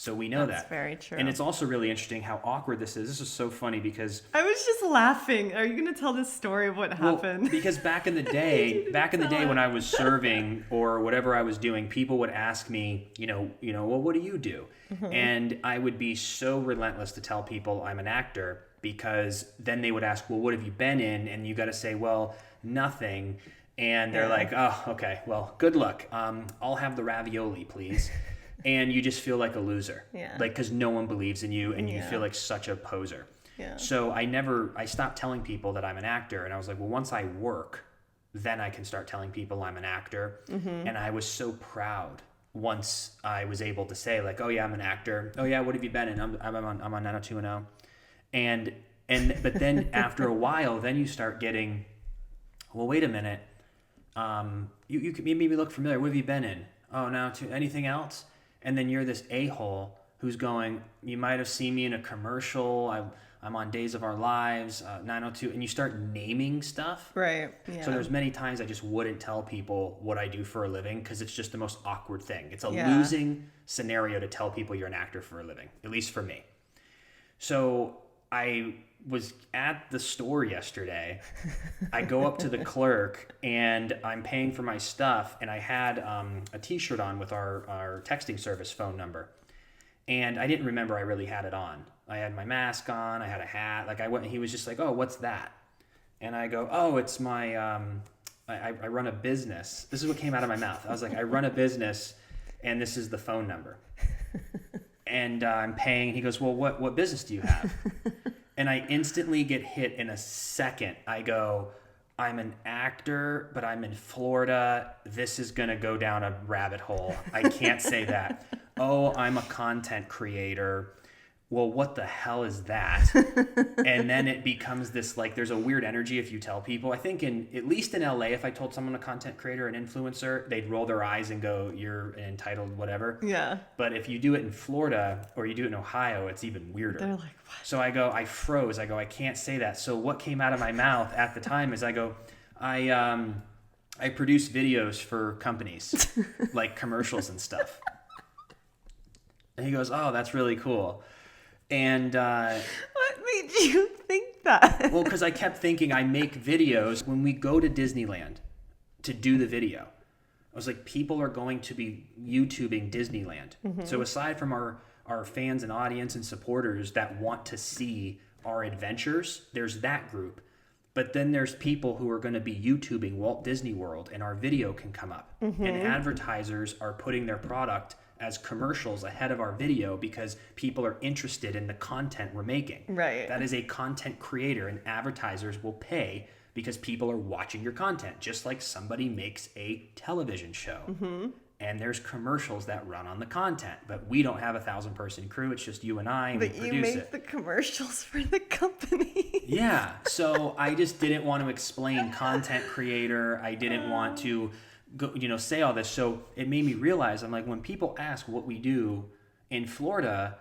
So we know That's that. very true. And it's also really interesting how awkward this is. This is so funny because I was just laughing. Are you going to tell this story of what happened? because back in the day, when I was serving or whatever I was doing, people would ask me, well, what do you do? And I would be so relentless to tell people I'm an actor, because then they would ask, well, what have you been in? And you got to say, well, nothing. And they're like, oh, okay, well, good luck. I'll have the ravioli, please. And you just feel like a loser. Yeah. Like, because no one believes in you and you feel like such a poser. Yeah. So I stopped telling people that I'm an actor. And I was like, well, once I work, then I can start telling people I'm an actor. And I was so proud once I was able to say, like, oh yeah, I'm an actor. Oh yeah, what have you been in? I'm on 90210. But then after a while, then you start getting, well, wait a minute. You could maybe look familiar. What have you been in? Oh, now to anything else? And then you're this a-hole who's going, you might have seen me in a commercial. I'm on Days of Our Lives, 902, and you start naming stuff. Right. Yeah. So there's many times I just wouldn't tell people what I do for a living, because it's just the most awkward thing. It's a losing scenario to tell people you're an actor for a living, at least for me. So I was at the store yesterday. I go up to the clerk and I'm paying for my stuff, and I had a t-shirt on with our texting service phone number, and I didn't remember I really had it on. I had my mask on, I had a hat, like I went, and he was just like, oh, what's that? And I go, oh, it's my I run a business. This is what came out of my mouth. I was like, I run a business and this is the phone number. And I'm paying. He goes, well, what business do you have? And I instantly get hit in a second. I go, I'm an actor, but I'm in Florida. This is going to go down a rabbit hole. I can't say that. Oh, I'm a content creator. Well, what the hell is that? And then it becomes this, like, there's a weird energy if you tell people. I think at least in LA, if I told someone a content creator, an influencer, they'd roll their eyes and go, you're an entitled whatever. Yeah. But if you do it in Florida or you do it in Ohio, it's even weirder. They're like, what? So I froze. I go, I can't say that. So what came out of my mouth at the time is I go, I produce videos for companies, like commercials and stuff. And he goes, oh, that's really cool. And What made you think that? well, because I kept thinking I make videos when we go to Disneyland to do the video. I was like, people are going to be YouTubing Disneyland. Mm-hmm. So aside from our fans and audience and supporters that want to see our adventures, there's that group. But then there's people who are going to be YouTubing Walt Disney World, and our video can come up. Mm-hmm. And advertisers are putting their product as commercials ahead of our video because people are interested in the content we're making. Right. That is a content creator, and advertisers will pay because people are watching your content, just like somebody makes a television show. Mm-hmm. And there's commercials that run on the content, but we don't have a 1,000-person crew. It's just you and I, and but we produce you make the commercials for the company. Yeah. So I just didn't want to explain content creator. I didn't want to go, say all this. So it made me realize, I'm like, when people ask what we do in Florida,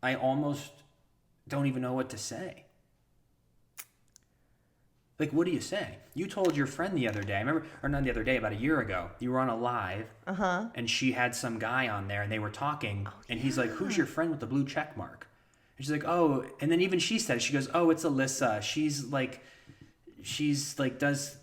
I almost don't even know what to say. Like, what do you say? You told your friend the other day, I remember, or not the other day, about a year ago, you were on a live, and she had some guy on there, and they were talking, and he's like, who's your friend with the blue check mark? And she's like, oh, and then even she said, she goes, oh, it's Alyssa. She's like does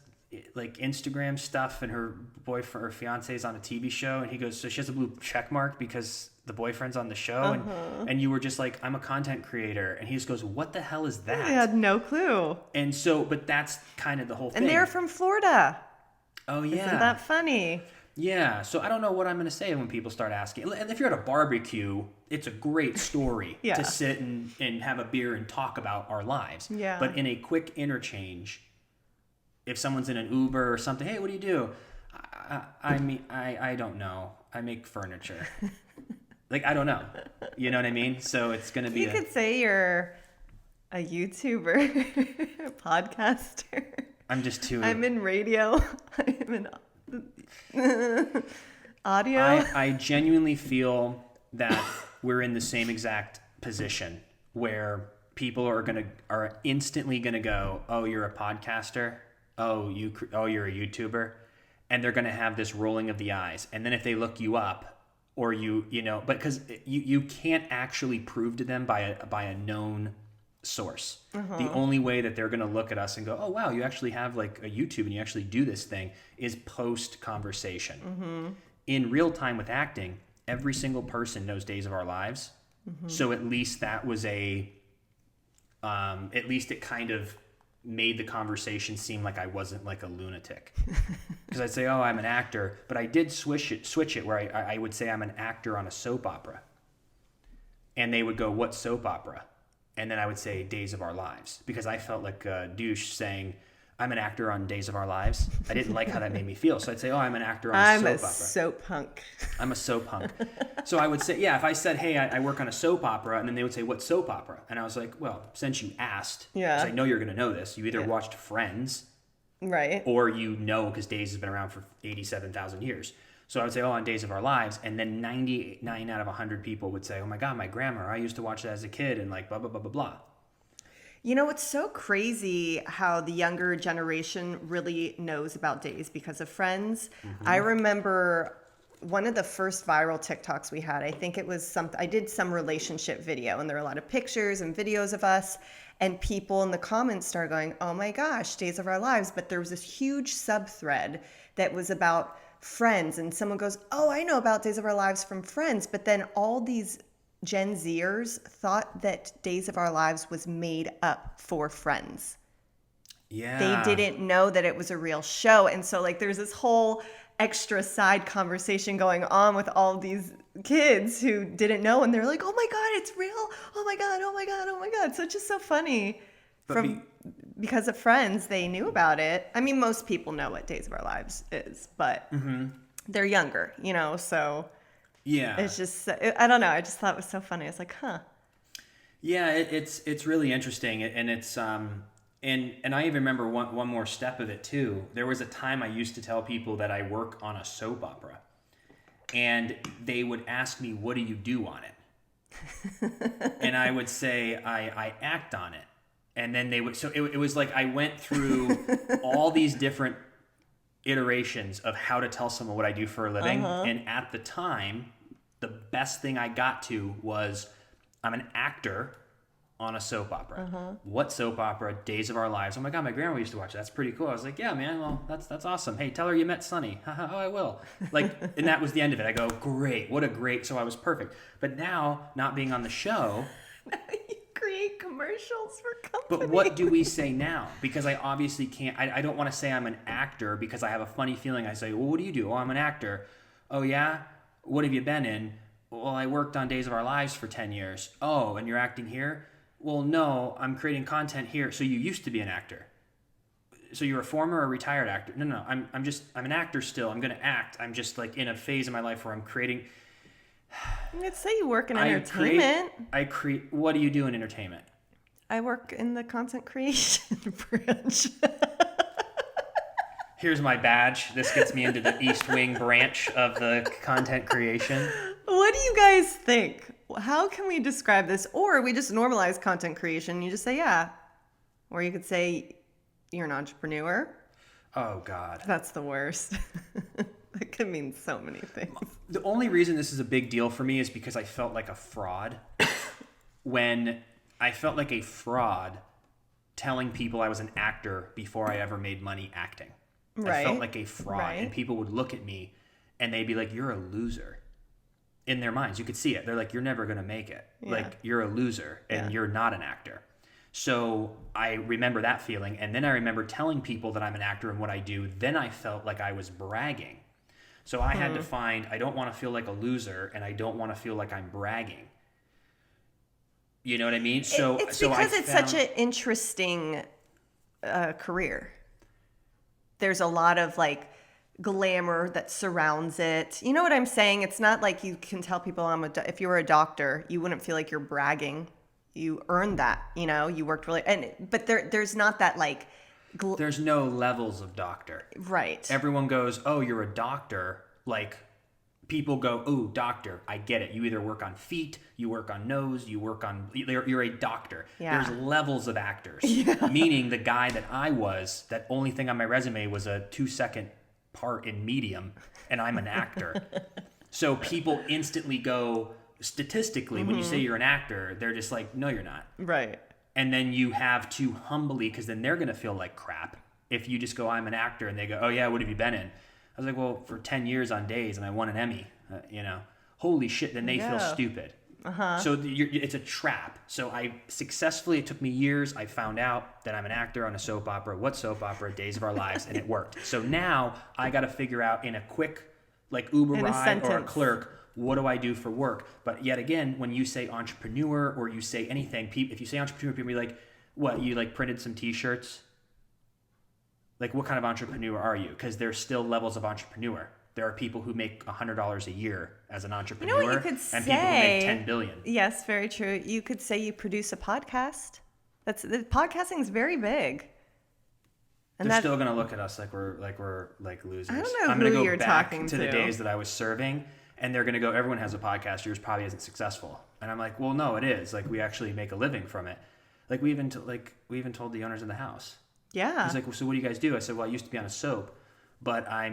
like Instagram stuff, and her boyfriend or fiance is on a TV show, and he goes, so she has a blue check mark because the boyfriend's on the show, and you were just like, I'm a content creator, and he just goes, what the hell is that? I had no clue. And so, but that's kind of the whole thing. And they're from Florida. Oh yeah, isn't that funny? Yeah, so I don't know what I'm going to say when people start asking. And if you're at a barbecue, it's a great story Yeah. to sit and have a beer and talk about our lives. Yeah. But in a quick interchange, if someone's in an Uber or something, hey, what do you do? I don't know. I make furniture. Like, I don't know. You know what I mean? So it's going to be... You could say you're a YouTuber, a podcaster. I'm just too... I'm in radio. I'm in audio. I genuinely feel that we're in the same exact position where people are instantly gonna go, oh, you're a podcaster, you're a YouTuber, and they're gonna have this rolling of the eyes, and then if they look you up, or but because you can't actually prove to them by a known source. The only way that they're going to look at us and go, oh wow, you actually have like a YouTube and you actually do this thing, is post conversation. In real time with acting, every single person knows Days of Our Lives. So at least that was at least it kind of made the conversation seem like I wasn't like a lunatic. Because I'd say, oh, I'm an actor, but I did switch it where I would say I'm an actor on a soap opera. And they would go, what soap opera? And then I would say Days of Our Lives, because I felt like a douche saying, I'm an actor on Days of Our Lives. I didn't like how that made me feel. So I'd say, oh, I'm an actor on a soap opera. I'm a soap punk. I'm a soap punk. So I would say, yeah, if I said, hey, I work on a soap opera, and then they would say, what soap opera? And I was like, well, since you asked, because I know you're going to know this, you either watched Friends, right, or because Days has been around for 87,000 years. So I would say, oh, on Days of Our Lives, and then 99 out of 100 people would say, oh my God, my grandma, I used to watch that as a kid, and like blah, blah, blah, blah, blah. You know, it's so crazy how the younger generation really knows about Days because of Friends. I remember one of the first viral TikToks we had, I think it was I did some relationship video, and there were a lot of pictures and videos of us, and people in the comments started going, oh my gosh, Days of Our Lives. But there was this huge sub-thread that was about Friends, and someone goes, oh, I know about Days of Our Lives from Friends. But then all these Gen Zers thought that Days of Our Lives was made up for Friends. Yeah. They didn't know that it was a real show. And so like there's this whole extra side conversation going on with all these kids who didn't know, and they're like, oh my God, it's real. Oh my God, oh my God, oh my God. So it's just so funny. Because of Friends, they knew about it. I mean, most people know what Days of Our Lives is, but they're younger, so yeah, it's just, I don't know. I just thought it was so funny. It's like, huh. Yeah, it's really interesting, and it's and I even remember one more step of it too. There was a time I used to tell people that I work on a soap opera, and they would ask me, "What do you do on it?" And I would say, "I act on it." And then they would. So it was like I went through all these different iterations of how to tell someone what I do for a living, and at the time, the best thing I got to was, I'm an actor on a soap opera. What soap opera? Days of Our Lives. Oh my God, my grandma used to watch it. That's pretty cool. I was like, yeah, man, well, that's awesome. Hey, tell her you met Sonny. Oh, I will. Like, and that was the end of it. I go, great. So I was perfect. But now, not being on the show. You create commercials for companies. But what do we say now? Because I obviously can't. I don't want to say I'm an actor because I have a funny feeling. I say, well, what do you do? Oh, I'm an actor. Oh, yeah? What have you been in? Well, I worked on Days of Our Lives for 10 years. Oh, and you're acting here? Well, no, I'm creating content here. So you used to be an actor. So you're a former or retired actor? No, I'm an actor still. I'm going to act. I'm just like in a phase of my life where I'm creating. Let's say you work in entertainment. What do you do in entertainment? I work in the content creation branch. Here's my badge. This gets me into the East Wing branch of the content creation. What do you guys think? How can we describe this? Or we just normalize content creation. You just say, yeah. Or you could say you're an entrepreneur. Oh, God. That's the worst. It could mean so many things. The only reason this is a big deal for me is because I felt like a fraud when I felt like a fraud telling people I was an actor before I ever made money acting. Right. I felt like a fraud, and people would look at me and they'd be like, you're a loser. In their minds, you could see it. They're like, you're never going to make it. Yeah. Like, you're a loser and you're not an actor. So I remember that feeling. And then I remember telling people that I'm an actor and what I do. Then I felt like I was bragging. So I had to find, I don't want to feel like a loser, and I don't want to feel like I'm bragging. You know what I mean? It's because it's such an interesting career. There's a lot of like glamour that surrounds it. You know what I'm saying? It's not like you can tell people if you were a doctor, you wouldn't feel like you're bragging. You earned that, you worked really, but there's not that like, there's no levels of doctor. Right. Everyone goes, oh, you're a doctor. Like, people go, oh, doctor. I get it. You either work on feet, you work on nose, you're a doctor. Yeah. There's levels of actors. Yeah. Meaning the guy that I was, that only thing on my resume was a 2-second part in Medium, and I'm an actor. So people instantly go, statistically, when you say you're an actor, they're just like, no, you're not. Right. And then you have to humbly, because then they're going to feel like crap. If you just go, I'm an actor, and they go, oh yeah, what have you been in? I was like, well, for 10 years on Days, and I won an Emmy, holy shit, then they feel stupid. So it's a trap. So it took me years, I found out that I'm an actor on a soap opera. What soap opera? Days of Our Lives, and it worked. So now I got to figure out in a quick, like Uber ride or a clerk, what do I do for work? But yet again, when you say entrepreneur or you say anything, if you say entrepreneur, people be like, what, you like printed some t-shirts? Like what kind of entrepreneur are you? Because there's still levels of entrepreneur. There are people who make $100 a year as an entrepreneur, you know what you could say? And people who make 10 billion. Yes, very true. You could say you produce a podcast. Podcasting is very big. And they're still gonna look at us like we're losers. I don't know I'm gonna who go you're back talking to the days that I was serving, and they're gonna go, everyone has a podcast. Yours probably isn't successful. And I'm like, well, no, it is. Like we actually make a living from it. Like we even told the owners in the house. Yeah. He's like, well, so what do you guys do? I said, well, I used to be on a soap, but I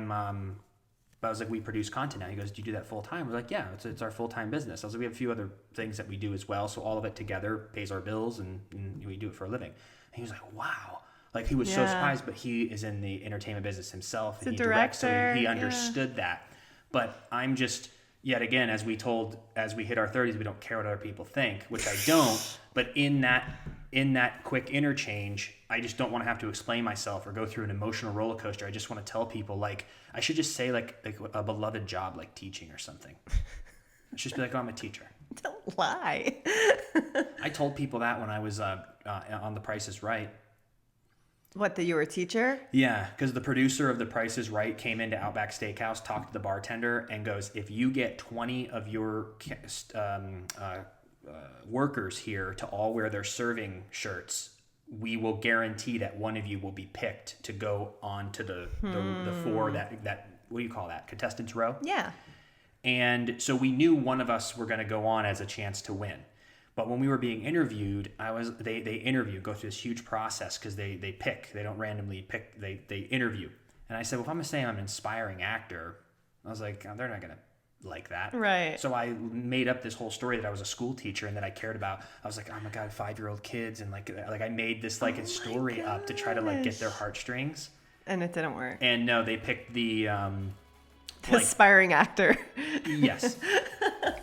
was like, we produce content now. He goes, do you do that full time? We're like, yeah, it's our full time business. I was like, we have a few other things that we do as well. So all of it together pays our bills, and we do it for a living. And he was like, wow. Like he was so surprised, but he is in the entertainment business himself, and he directs, so he understood that. But I'm just, yet again, as we hit our 30s, we don't care what other people think, which I don't. But in that quick interchange, I just don't want to have to explain myself or go through an emotional roller coaster. I just want to tell people, like, I should just say like a beloved job like teaching or something. I should just be like, oh, I'm a teacher. Don't lie. I told people that when I was on The Price is Right. What, that you were a teacher? Yeah, because the producer of The Price is Right came into Outback Steakhouse, talked to the bartender, and goes, if you get 20 of your workers here to all wear their serving shirts, we will guarantee that one of you will be picked to go on to the four that what do you call that? Contestants row? Yeah. And so we knew one of us were going to go on as a chance to win. But when we were being interviewed, they interview, go through this huge process because they pick. They don't randomly pick. They interview. And I said, well, if I'm going to say I'm an inspiring actor, I was like, oh, they're not going to like that. Right. So I made up this whole story that I was a school teacher and that I cared about. I was like, oh my God, 5-year-old kids. And like I made this like a story up to try to like get their heartstrings. And it didn't work. And no, they picked the aspiring actor. Yes.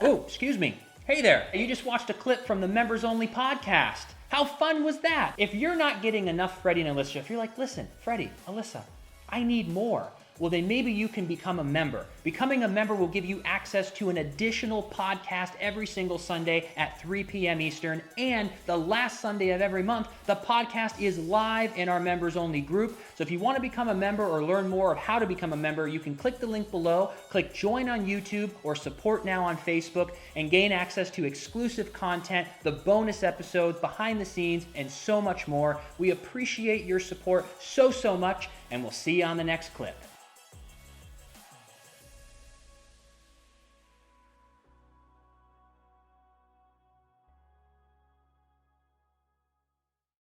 Oh, excuse me. Hey there, you just watched a clip from the Members Only podcast. How fun was that? If you're not getting enough Freddie and Alyssa, if you're like, listen, Freddie, Alyssa, I need more. Well, then maybe you can become a member. Becoming a member will give you access to an additional podcast every single Sunday at 3 p.m. Eastern. And the last Sunday of every month, the podcast is live in our members only group. So if you want to become a member or learn more of how to become a member, you can click the link below, click join on YouTube or support now on Facebook, and gain access to exclusive content, the bonus episodes, behind the scenes, and so much more. We appreciate your support so much, and we'll see you on the next clip.